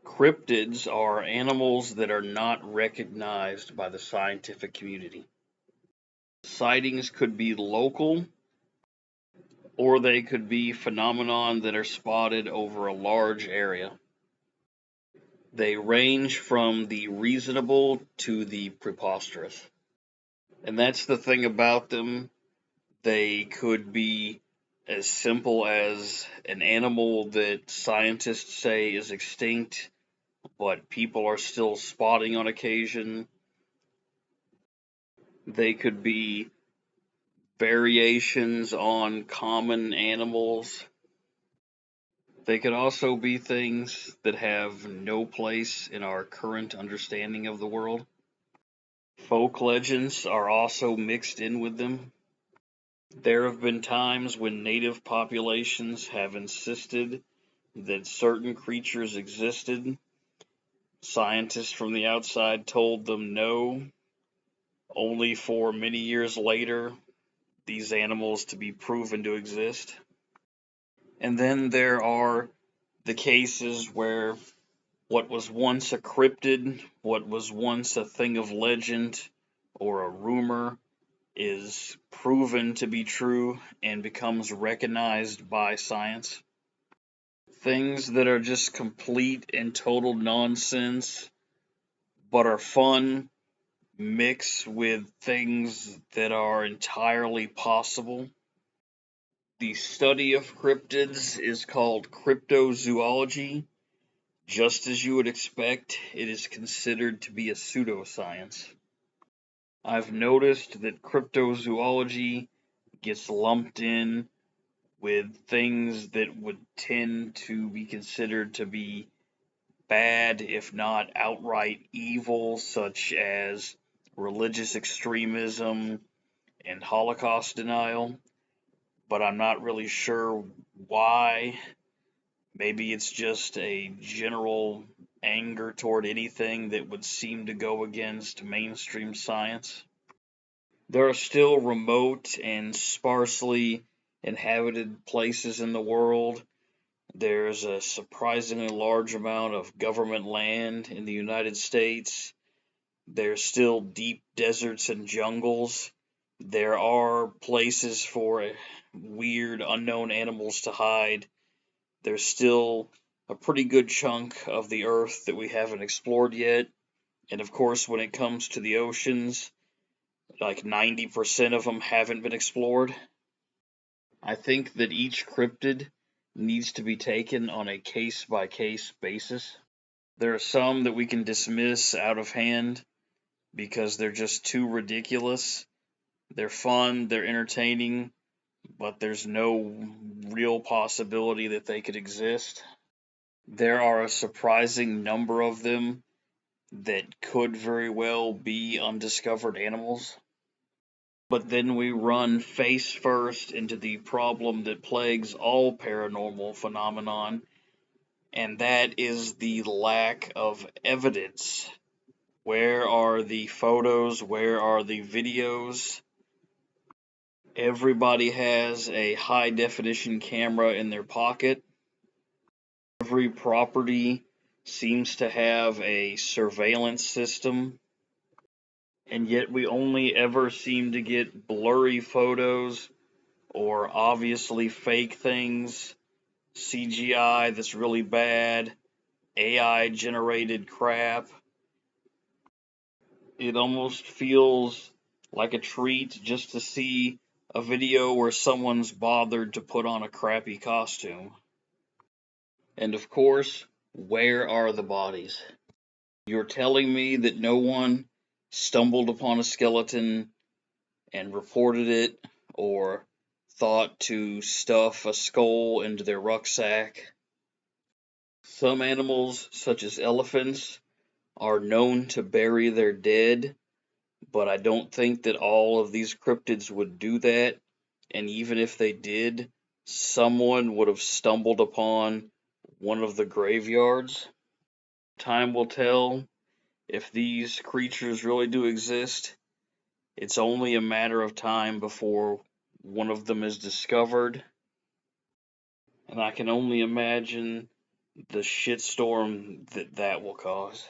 Cryptids are animals that are not recognized by the scientific community. Sightings could be local, or they could be phenomenon that are spotted over a large area. They range from the reasonable to the preposterous. And that's the thing about them. They could be as simple as an animal that scientists say is extinct, but people are still spotting on occasion. They could be variations on common animals. They could also be things that have no place in our current understanding of the world. Folk legends are also mixed in with them. There have been times when native populations have insisted that certain creatures existed. Scientists from the outside told them no, only for many years later these animals to be proven to exist. And then there are the cases where what was once a cryptid, what was once a thing of legend or a rumor, is proven to be true and becomes recognized by science. Things that are just complete and total nonsense, but are fun, mixed with things that are entirely possible. The study of cryptids is called cryptozoology. Just as you would expect, it is considered to be a pseudoscience. I've noticed that cryptozoology gets lumped in with things that would tend to be considered to be bad, if not outright evil, such as religious extremism and Holocaust denial. But I'm not really sure why. Maybe it's just a general anger toward anything that would seem to go against mainstream science. There are still remote and sparsely inhabited places in the world. There's a surprisingly large amount of government land in the United States. There's still deep deserts and jungles. There are places for weird unknown animals to hide. There's still a pretty good chunk of the earth that we haven't explored yet. And of course, when it comes to the oceans, like 90% of them haven't been explored. I think that each cryptid needs to be taken on a case by case basis. There are some that we can dismiss out of hand because they're just too ridiculous. They're fun, they're entertaining, but there's no real possibility that they could exist. There are a surprising number of them that could very well be undiscovered animals. But then we run face first into the problem that plagues all paranormal phenomenon, and that is the lack of evidence. Where are the photos? Where are the videos? Everybody has a high definition camera in their pocket. Every property seems to have a surveillance system, and yet we only ever seem to get blurry photos or obviously fake things, CGI that's really bad, AI generated crap. It almost feels like a treat just to see a video where someone's bothered to put on a crappy costume. And of course, where are the bodies? You're telling me that no one stumbled upon a skeleton and reported it, or thought to stuff a skull into their rucksack? Some animals, such as elephants, are known to bury their dead, but I don't think that all of these cryptids would do that, and even if they did, someone would have stumbled upon one of the graveyards. Time will tell if these creatures really do exist. It's only a matter of time before one of them is discovered, and I can only imagine the shitstorm that will cause.